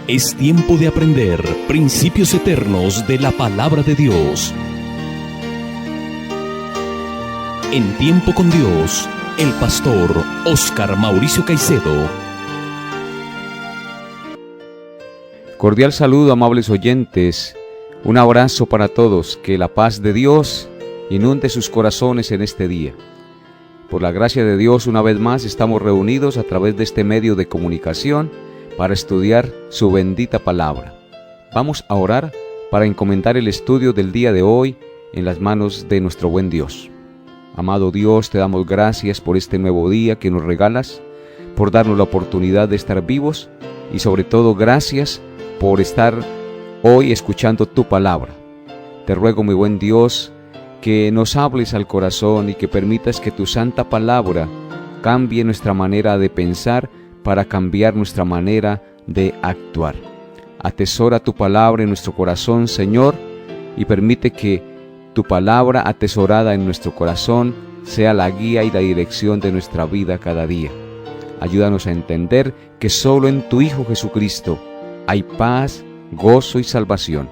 Es tiempo de aprender principios eternos de la palabra de Dios. En Tiempo con Dios, el pastor Óscar Mauricio Caicedo. Cordial saludo, amables oyentes. Un abrazo para todos. Que la paz de Dios inunde sus corazones en este día. Por la gracia de Dios, una vez más estamos reunidos a través de este medio de comunicación para estudiar su bendita palabra. Vamos a orar para encomendar el estudio del día de hoy en las manos de nuestro buen Dios. Amado Dios, te damos gracias por este nuevo día que nos regalas, por darnos la oportunidad de estar vivos y sobre todo gracias por estar hoy escuchando tu palabra. Te ruego, mi buen Dios, que nos hables al corazón y que permitas que tu santa palabra cambie nuestra manera de pensar para cambiar nuestra manera de actuar. Atesora tu palabra en nuestro corazón, Señor, y permite que tu palabra atesorada en nuestro corazón sea la guía y la dirección de nuestra vida cada día. Ayúdanos a entender que solo en tu Hijo Jesucristo hay paz, gozo y salvación.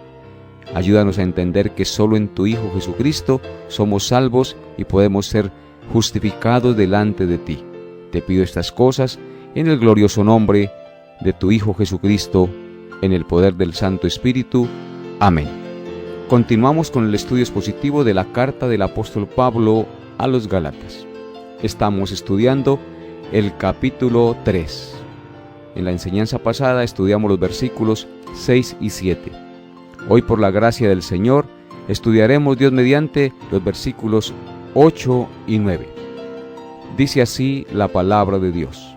Ayúdanos a entender que solo en tu Hijo Jesucristo somos salvos y podemos ser justificados delante de ti. Te pido estas cosas en el glorioso nombre de tu Hijo Jesucristo, en el poder del Santo Espíritu. Amén. Continuamos con el estudio expositivo de la carta del apóstol Pablo a los Gálatas. Estamos estudiando el capítulo 3. En la enseñanza pasada estudiamos los versículos 6 y 7. Hoy, por la gracia del Señor, estudiaremos, Dios mediante, los versículos 8 y 9. Dice así la palabra de Dios.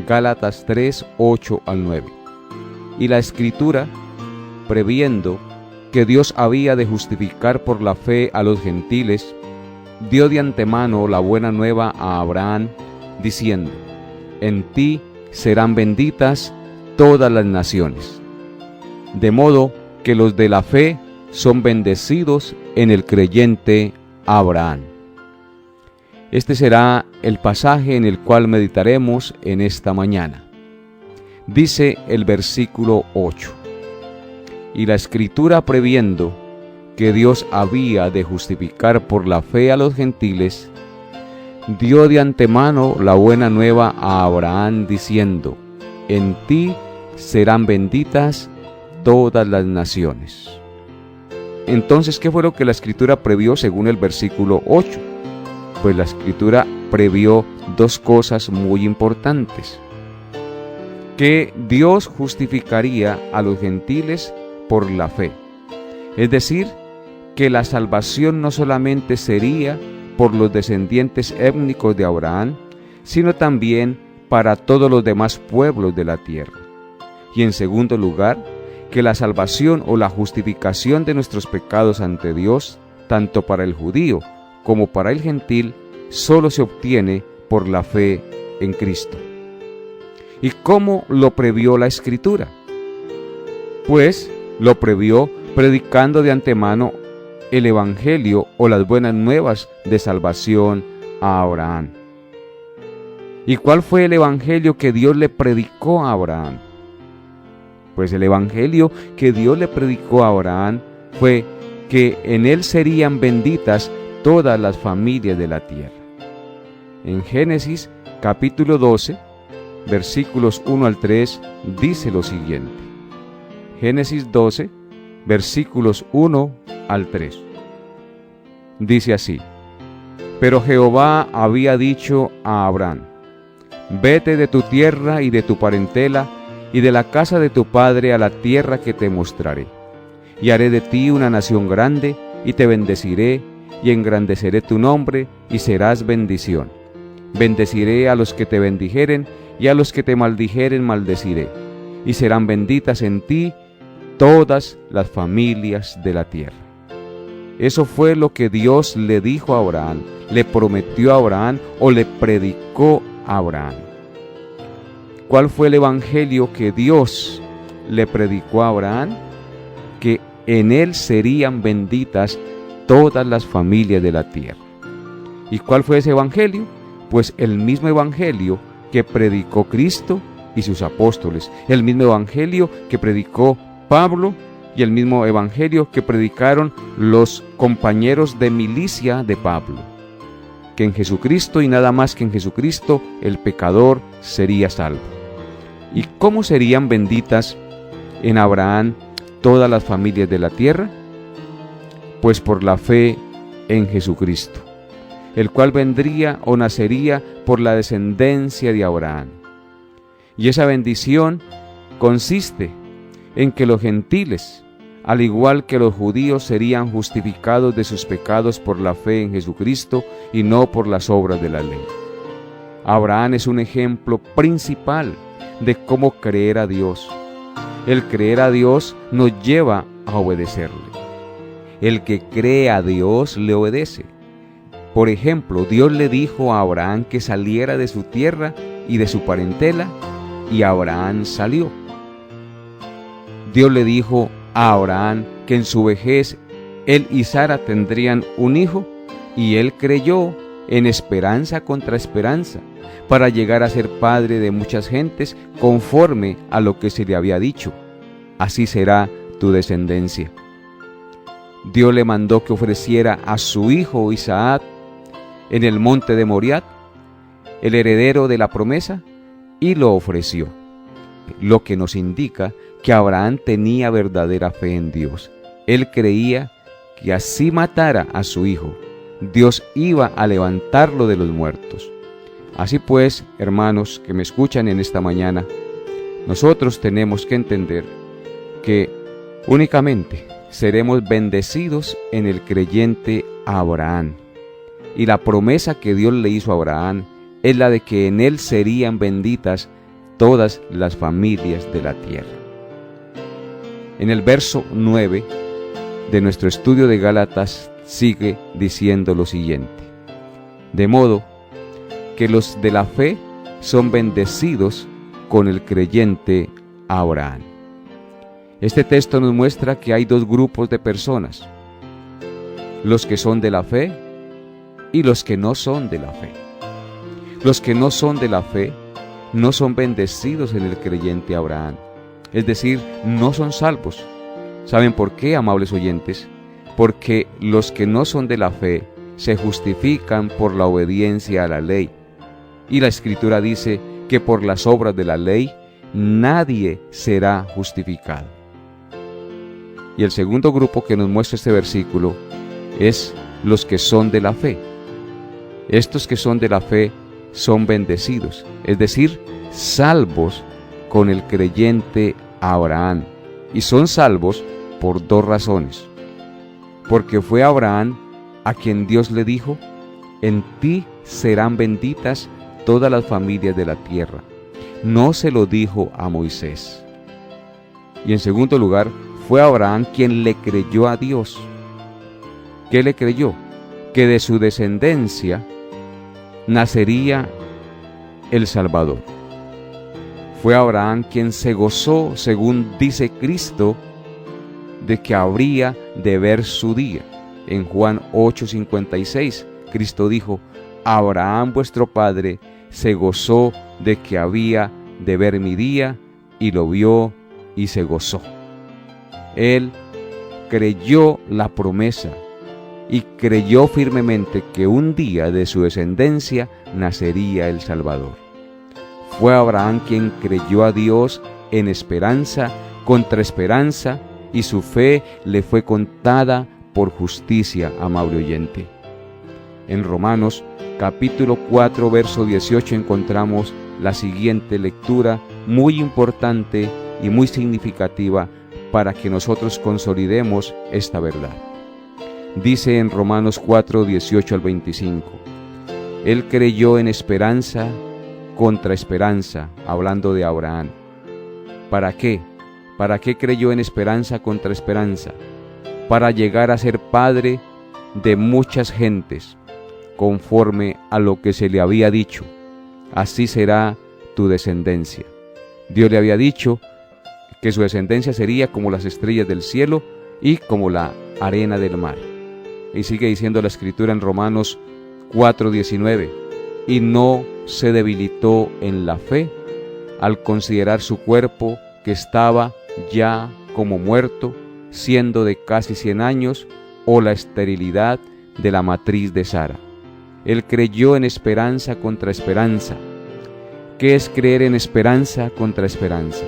Gálatas 3, 8 al 9. Y la Escritura, previendo que Dios había de justificar por la fe a los gentiles, dio de antemano la buena nueva a Abraham, diciendo: en ti serán benditas todas las naciones. De modo que los de la fe son bendecidos en el creyente Abraham. Este será el pasaje en el cual meditaremos en esta mañana. Dice el versículo 8: y la Escritura, previendo que Dios había de justificar por la fe a los gentiles, dio de antemano la buena nueva a Abraham, diciendo: en ti serán benditas todas las naciones. Entonces, ¿qué fue lo que la Escritura previó según el versículo 8? Pues la Escritura previó dos cosas muy importantes: que Dios justificaría a los gentiles por la fe, es decir, que la salvación no solamente sería por los descendientes étnicos de Abraham, sino también para todos los demás pueblos de la tierra. Y en segundo lugar, que la salvación o la justificación de nuestros pecados ante Dios, tanto para el judío como para el gentil, solo se obtiene por la fe en Cristo. ¿Y cómo lo previó la Escritura? Pues lo previó predicando de antemano el Evangelio o las buenas nuevas de salvación a Abraham. ¿Y cuál fue el Evangelio que Dios le predicó a Abraham? Pues el Evangelio que Dios le predicó a Abraham fue que en él serían benditas todas las familias de la tierra. En Génesis capítulo 12, versículos 1 al 3, dice lo siguiente. Génesis 12, versículos 1 al 3. Dice así: pero Jehová había dicho a Abraham: vete de tu tierra y de tu parentela y de la casa de tu padre a la tierra que te mostraré, y haré de ti una nación grande, y te bendeciré, y engrandeceré tu nombre, y serás bendición. Bendeciré a los que te bendijeren, y a los que te maldijeren maldeciré, y serán benditas en ti todas las familias de la tierra. Eso fue lo que Dios le dijo a Abraham, le prometió a Abraham o le predicó a Abraham. ¿Cuál fue el evangelio que Dios le predicó a Abraham? Que en él serían benditas todas las familias de la tierra. ¿Y cuál fue ese evangelio? Pues el mismo evangelio que predicó Cristo y sus apóstoles, el mismo evangelio que predicó Pablo y el mismo evangelio que predicaron los compañeros de milicia de Pablo, que en Jesucristo y nada más que en Jesucristo el pecador sería salvo. ¿Y cómo serían benditas en Abraham todas las familias de la tierra? Pues por la fe en Jesucristo, el cual vendría o nacería por la descendencia de Abraham. Y esa bendición consiste en que los gentiles, al igual que los judíos, serían justificados de sus pecados por la fe en Jesucristo y no por las obras de la ley. Abraham es un ejemplo principal de cómo creer a Dios. El creer a Dios nos lleva a obedecerle. El que cree a Dios le obedece. Por ejemplo, Dios le dijo a Abraham que saliera de su tierra y de su parentela, y Abraham salió. Dios le dijo a Abraham que en su vejez él y Sara tendrían un hijo, y él creyó en esperanza contra esperanza, para llegar a ser padre de muchas gentes conforme a lo que se le había dicho. Así será tu descendencia. Dios le mandó que ofreciera a su hijo Isaac en el monte de Moriat, el heredero de la promesa, y lo ofreció, lo que nos indica que Abraham tenía verdadera fe en Dios. Él creía que así matara a su hijo, Dios iba a levantarlo de los muertos. Así pues, hermanos que me escuchan en esta mañana, nosotros tenemos que entender que únicamente seremos bendecidos en el creyente Abraham. Y la promesa que Dios le hizo a Abraham es la de que en él serían benditas todas las familias de la tierra. En el verso 9 de nuestro estudio de Gálatas sigue diciendo lo siguiente: de modo que los de la fe son bendecidos con el creyente Abraham. Este texto nos muestra que hay dos grupos de personas: los que son de la fe y los que no son de la fe. Los que no son de la fe no son bendecidos en el creyente Abraham, es decir, no son salvos. ¿Saben por qué, amables oyentes? Porque los que no son de la fe se justifican por la obediencia a la ley. Y la Escritura dice que por las obras de la ley nadie será justificado. Y el segundo grupo que nos muestra este versículo es los que son de la fe. Estos que son de la fe son bendecidos, es decir, salvos con el creyente Abraham. Y son salvos por dos razones. Porque fue Abraham a quien Dios le dijo: en ti serán benditas todas las familias de la tierra. No se lo dijo a Moisés. Y en segundo lugar, fue Abraham quien le creyó a Dios. ¿Qué le creyó? Que de su descendencia nacería el Salvador. Fue Abraham quien se gozó, según dice Cristo, de que habría de ver su día. En Juan 8:56, Cristo dijo: Abraham vuestro padre se gozó de que había de ver mi día, y lo vio y se gozó. Él creyó la promesa y creyó firmemente que un día de su descendencia nacería el Salvador. Fue Abraham quien creyó a Dios en esperanza contra esperanza, y su fe le fue contada por justicia, amable oyente. En Romanos capítulo 4, verso 18 encontramos la siguiente lectura muy importante y muy significativa para que nosotros consolidemos esta verdad. Dice en Romanos 4, 18 al 25: Él creyó en esperanza contra esperanza, hablando de Abraham. ¿Para qué? ¿Para qué creyó en esperanza contra esperanza? Para llegar a ser padre de muchas gentes, conforme a lo que se le había dicho: así será tu descendencia. Dios le había dicho que su descendencia sería como las estrellas del cielo y como la arena del mar. Y sigue diciendo la Escritura en Romanos 4:19: y no se debilitó en la fe al considerar su cuerpo que estaba ya como muerto, siendo de casi 100 años, o la esterilidad de la matriz de Sara. Él creyó en esperanza contra esperanza. ¿Qué es creer en esperanza contra esperanza?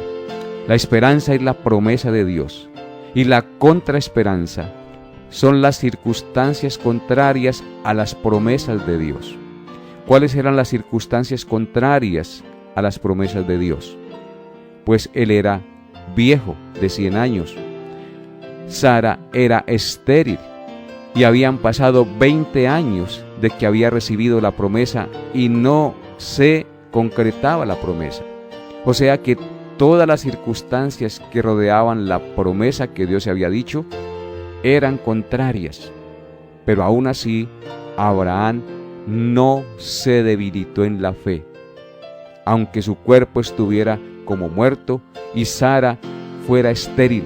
La esperanza es la promesa de Dios, y la contraesperanza son las circunstancias contrarias a las promesas de Dios. ¿Cuáles eran las circunstancias contrarias a las promesas de Dios? Pues él era viejo, de 100 años. Sara era estéril y habían pasado 20 años de que había recibido la promesa y no se concretaba la promesa. O sea que todas las circunstancias que rodeaban la promesa que Dios había dicho eran contrarias. Pero aún así, Abraham no se debilitó en la fe, aunque su cuerpo estuviera como muerto y Sara fuera estéril.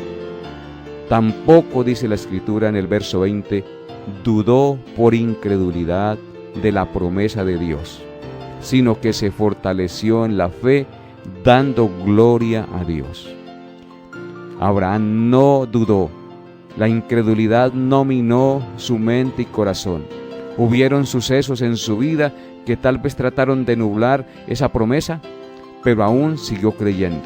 Tampoco, dice la Escritura en el verso 20, dudó por incredulidad de la promesa de Dios, sino que se fortaleció en la fe, dando gloria a Dios. Abraham no dudó. La incredulidad no minó su mente y corazón. Hubieron sucesos en su vida que tal vez trataron de nublar esa promesa, pero aún siguió creyendo.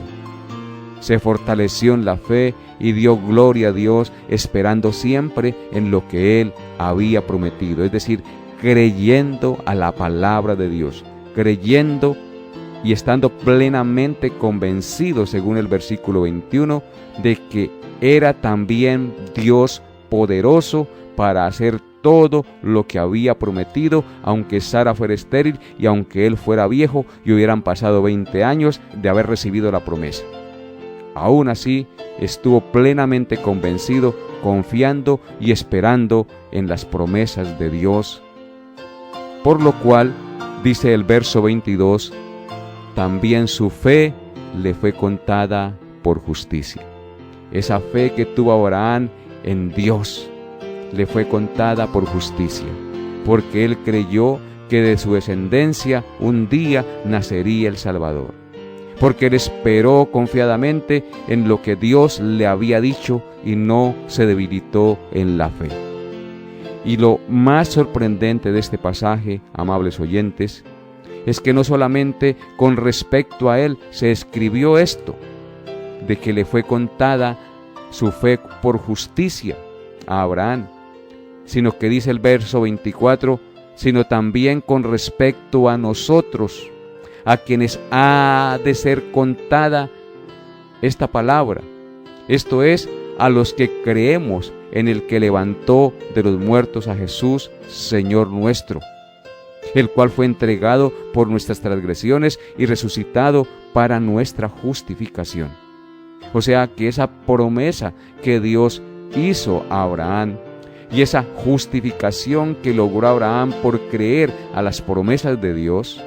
Se fortaleció en la fe y dio gloria a Dios, esperando siempre en lo que Él había prometido, es decir, creyendo a la palabra de Dios, creyendo y estando plenamente convencido, según el versículo 21, de que era también Dios poderoso para hacer todo lo que había prometido, aunque Sara fuera estéril y aunque él fuera viejo y hubieran pasado 20 años de haber recibido la promesa. Aún así, estuvo plenamente convencido, confiando y esperando en las promesas de Dios. Por lo cual, dice el verso 22, también su fe le fue contada por justicia. Esa fe que tuvo Abraham en Dios le fue contada por justicia, porque él creyó que de su descendencia un día nacería el Salvador, porque él esperó confiadamente en lo que Dios le había dicho y no se debilitó en la fe. Y lo más sorprendente de este pasaje, amables oyentes, es que no solamente con respecto a él se escribió esto, de que le fue contada su fe por justicia a Abraham, sino que dice el verso 24, sino también con respecto a nosotros, a quienes ha de ser contada esta palabra, esto es, a los que creemos en el que levantó de los muertos a Jesús, Señor nuestro, el cual fue entregado por nuestras transgresiones y resucitado para nuestra justificación. O sea que esa promesa que Dios hizo a Abraham y esa justificación que logró Abraham por creer a las promesas de Dios,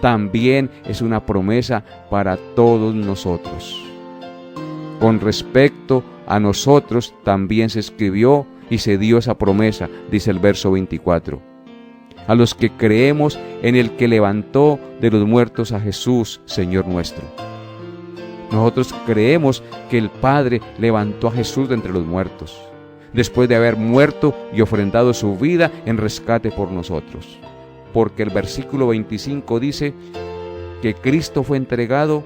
también es una promesa para todos nosotros. Con respecto a nosotros también se escribió y se dio esa promesa, dice el verso 24. A los que creemos en el que levantó de los muertos a Jesús, Señor nuestro. Nosotros creemos que el Padre levantó a Jesús de entre los muertos, después de haber muerto y ofrendado su vida en rescate por nosotros. Porque el versículo 25 dice que Cristo fue entregado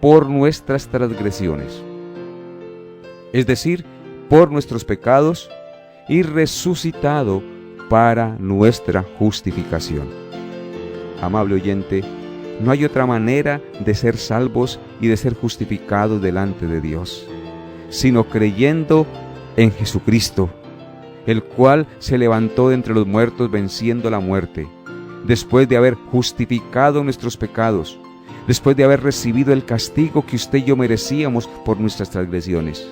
por nuestras transgresiones, es decir, por nuestros pecados, y resucitado para nuestra justificación. Amable oyente, no hay otra manera de ser salvos y de ser justificados delante de Dios, sino creyendo en Jesucristo, el cual se levantó de entre los muertos venciendo la muerte, después de haber justificado nuestros pecados, después de haber recibido el castigo que usted y yo merecíamos por nuestras transgresiones.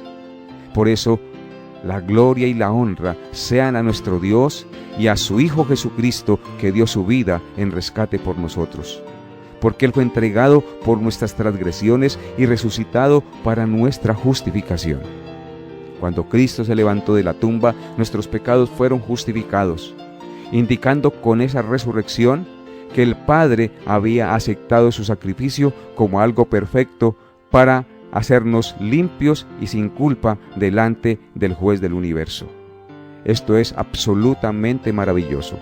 Por eso, la gloria y la honra sean a nuestro Dios y a su Hijo Jesucristo, que dio su vida en rescate por nosotros, porque Él fue entregado por nuestras transgresiones y resucitado para nuestra justificación. Cuando Cristo se levantó de la tumba, nuestros pecados fueron justificados, indicando con esa resurrección que el Padre había aceptado su sacrificio como algo perfecto para hacernos limpios y sin culpa delante del juez del universo. Esto es absolutamente maravilloso.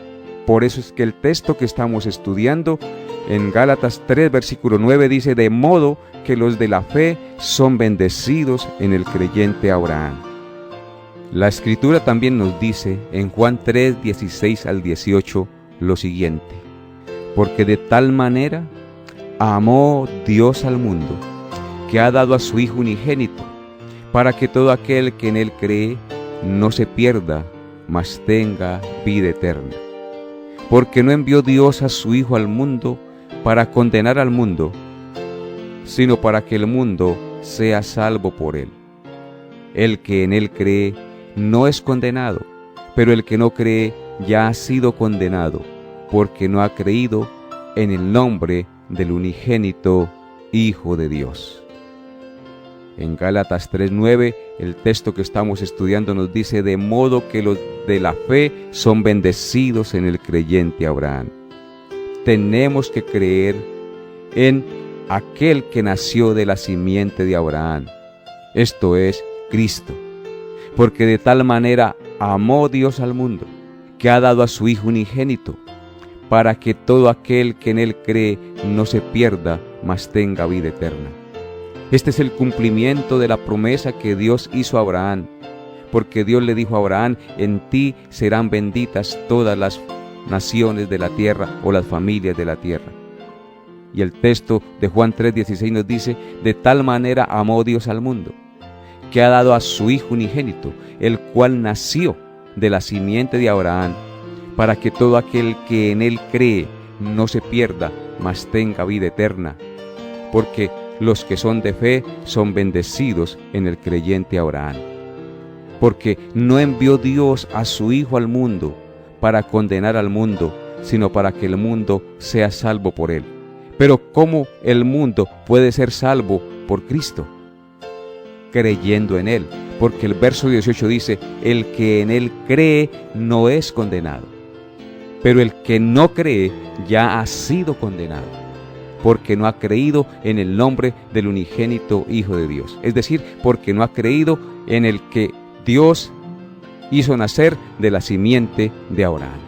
Por eso es que el texto que estamos estudiando en Gálatas 3, versículo 9 dice: de modo que los de la fe son bendecidos en el creyente Abraham. La Escritura también nos dice en Juan 3, 16 al 18 lo siguiente: porque de tal manera amó Dios al mundo, que ha dado a su Hijo unigénito, para que todo aquel que en Él cree no se pierda, mas tenga vida eterna. Porque no envió Dios a su Hijo al mundo para condenar al mundo, sino para que el mundo sea salvo por Él. El que en Él cree no es condenado, pero el que no cree ya ha sido condenado, porque no ha creído en el nombre del unigénito Hijo de Dios. En Gálatas 3:9, el texto que estamos estudiando nos dice: de modo que los de la fe son bendecidos en el creyente Abraham. Tenemos que creer en aquel que nació de la simiente de Abraham, esto es, Cristo. Porque de tal manera amó Dios al mundo, que ha dado a su Hijo unigénito, para que todo aquel que en Él cree no se pierda, mas tenga vida eterna. Este es el cumplimiento de la promesa que Dios hizo a Abraham, porque Dios le dijo a Abraham: en ti serán benditas todas las naciones de la tierra, o las familias de la tierra. Y el texto de Juan 3:16 nos dice: de tal manera amó Dios al mundo, que ha dado a su Hijo unigénito, el cual nació de la simiente de Abraham, para que todo aquel que en Él cree no se pierda, mas tenga vida eterna. Porque los que son de fe son bendecidos en el creyente Abraham. Porque no envió Dios a su Hijo al mundo para condenar al mundo, sino para que el mundo sea salvo por Él. Pero ¿cómo el mundo puede ser salvo por Cristo? Creyendo en Él, porque el verso 18 dice: el que en Él cree no es condenado, pero el que no cree ya ha sido condenado, porque no ha creído en el nombre del unigénito Hijo de Dios. Es decir, porque no ha creído en el que Dios hizo nacer de la simiente de Abraham.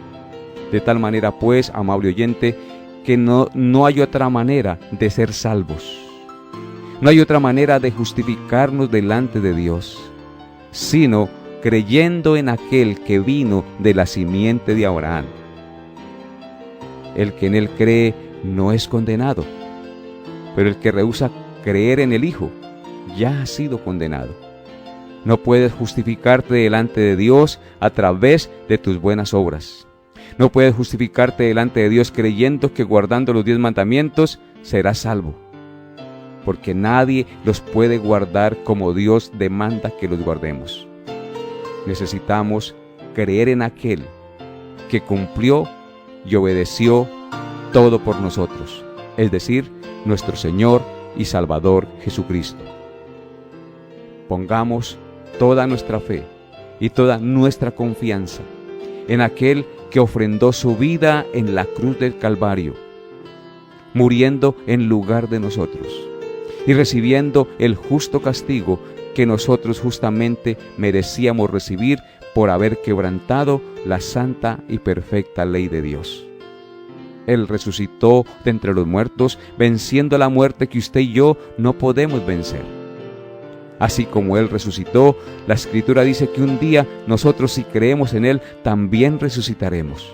De tal manera, pues, amable oyente, que no hay otra manera de ser salvos. No hay otra manera de justificarnos delante de Dios, sino creyendo en aquel que vino de la simiente de Abraham. El que en Él cree no es condenado, pero el que rehúsa creer en el Hijo ya ha sido condenado. No puedes justificarte delante de Dios a través de tus buenas obras. No puedes justificarte delante de Dios creyendo que guardando los 10 mandamientos serás salvo, porque nadie los puede guardar como Dios demanda que los guardemos. Necesitamos creer en aquel que cumplió y obedeció todo por nosotros, es decir, nuestro Señor y Salvador Jesucristo. Pongamos toda nuestra fe y toda nuestra confianza en aquel que ofrendó su vida en la cruz del Calvario, muriendo en lugar de nosotros y recibiendo el justo castigo que nosotros justamente merecíamos recibir por haber quebrantado la santa y perfecta ley de Dios. Él resucitó de entre los muertos, venciendo la muerte que usted y yo no podemos vencer. Así como Él resucitó, la Escritura dice que un día nosotros, si creemos en Él, también resucitaremos,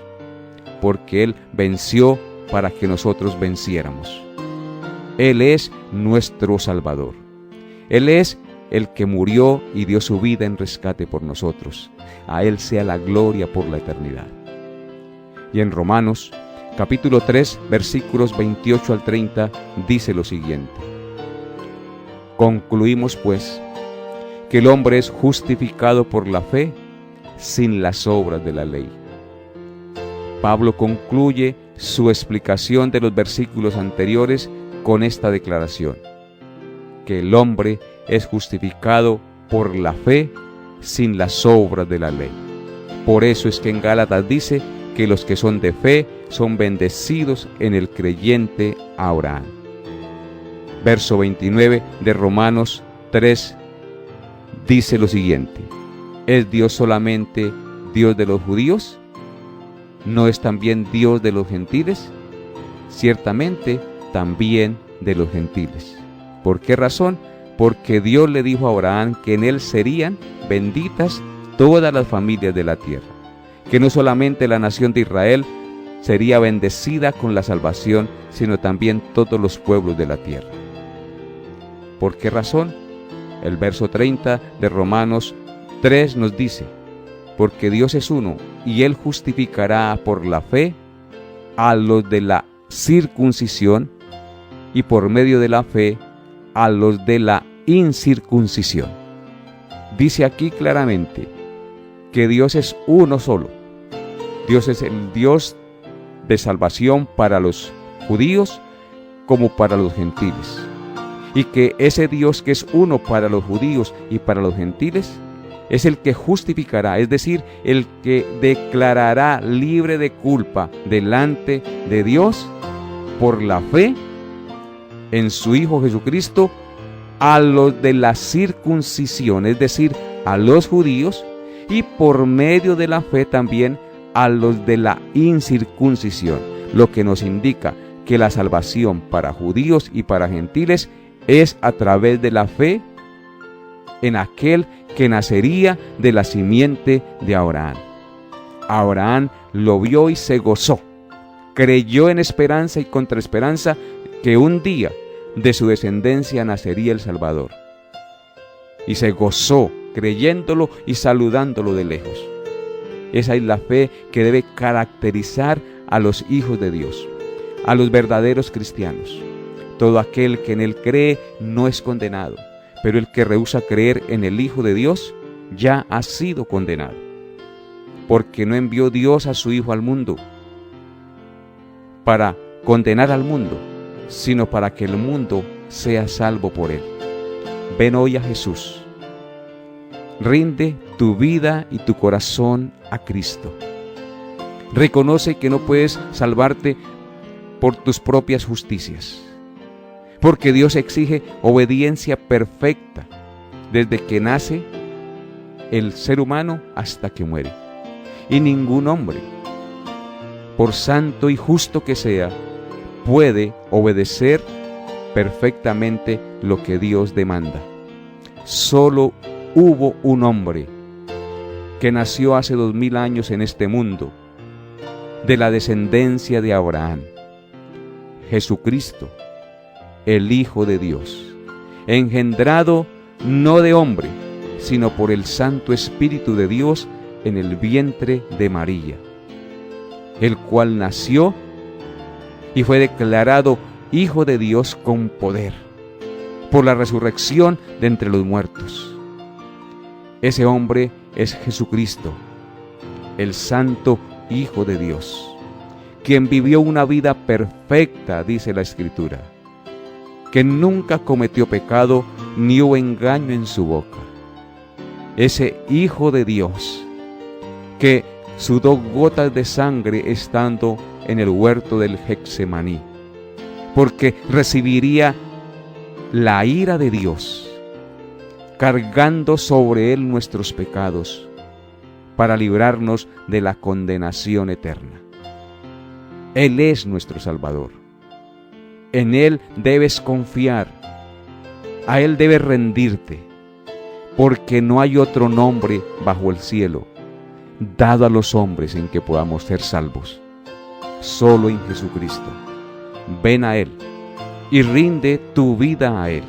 porque Él venció para que nosotros venciéramos. Él es nuestro Salvador. Él es el que murió y dio su vida en rescate por nosotros. A Él sea la gloria por la eternidad. Y en Romanos, capítulo 3, versículos 28 al 30, dice lo siguiente: concluimos, pues, que el hombre es justificado por la fe sin las obras de la ley. Pablo concluye su explicación de los versículos anteriores con esta declaración: que el hombre es justificado por la fe sin las obras de la ley. Por eso es que en Gálatas dice que los que son de fe son bendecidos en el creyente Abraham. Verso 29 de Romanos 3 dice lo siguiente: ¿es Dios solamente Dios de los judíos? ¿No es también Dios de los gentiles? Ciertamente también de los gentiles. ¿Por qué razón? Porque Dios le dijo a Abraham que en él serían benditas todas las familias de la tierra, que no solamente la nación de Israel sería bendecida con la salvación, sino también todos los pueblos de la tierra. ¿Por qué razón? El verso 30 de Romanos 3 nos dice: porque Dios es uno, y Él justificará por la fe a los de la circuncisión, y por medio de la fe a los de la incircuncisión. Dice aquí claramente que Dios es uno solo. Dios es el Dios de salvación para los judíos como para los gentiles. Y que ese Dios que es uno para los judíos y para los gentiles es el que justificará, es decir, el que declarará libre de culpa delante de Dios por la fe en su Hijo Jesucristo a los de la circuncisión, es decir, a los judíos, y por medio de la fe también a los de la incircuncisión, lo que nos indica que la salvación para judíos y para gentiles es a través de la fe en aquel que nacería de la simiente de Abraham. Abraham lo vio y se gozó, creyó en esperanza y contra esperanza que un día de su descendencia nacería el Salvador. Y se gozó creyéndolo y saludándolo de lejos. Esa es la fe que debe caracterizar a los hijos de Dios, a los verdaderos cristianos. Todo aquel que en Él cree no es condenado, pero el que rehúsa creer en el Hijo de Dios ya ha sido condenado, porque no envió Dios a su Hijo al mundo para condenar al mundo, sino para que el mundo sea salvo por Él. Ven hoy a Jesús. Rinde tu vida y tu corazón a Cristo. Reconoce que no puedes salvarte por tus propias justicias, porque Dios exige obediencia perfecta desde que nace el ser humano hasta que muere. Y ningún hombre, por santo y justo que sea, puede obedecer perfectamente lo que Dios demanda. Solo hubo un hombre que nació hace 2000 años en este mundo, de la descendencia de Abraham: Jesucristo, el Hijo de Dios, engendrado no de hombre, sino por el Santo Espíritu de Dios en el vientre de María, el cual nació y fue declarado Hijo de Dios con poder, por la resurrección de entre los muertos. Ese hombre es Jesucristo, el Santo Hijo de Dios, quien vivió una vida perfecta, dice la Escritura, que nunca cometió pecado ni hubo engaño en su boca. Ese Hijo de Dios que sudó gotas de sangre estando en el huerto del Getsemaní, porque recibiría la ira de Dios, cargando sobre él nuestros pecados, para librarnos de la condenación eterna. Él es nuestro Salvador. En Él debes confiar, a Él debes rendirte, porque no hay otro nombre bajo el cielo dado a los hombres en que podamos ser salvos, solo en Jesucristo. Ven a Él y rinde tu vida a Él,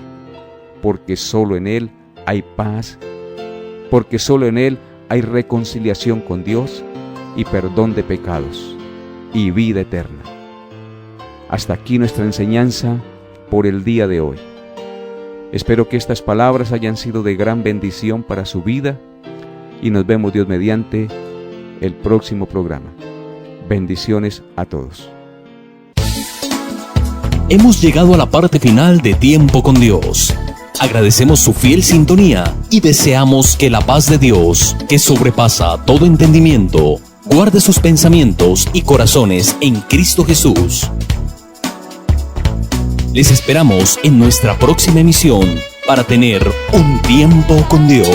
porque solo en Él hay paz, porque solo en Él hay reconciliación con Dios y perdón de pecados y vida eterna. Hasta aquí nuestra enseñanza por el día de hoy. Espero que estas palabras hayan sido de gran bendición para su vida y nos vemos, Dios mediante, el próximo programa. Bendiciones a todos. Hemos llegado a la parte final de Tiempo con Dios. Agradecemos su fiel sintonía y deseamos que la paz de Dios, que sobrepasa todo entendimiento, guarde sus pensamientos y corazones en Cristo Jesús. Les esperamos en nuestra próxima emisión para tener un tiempo con Dios.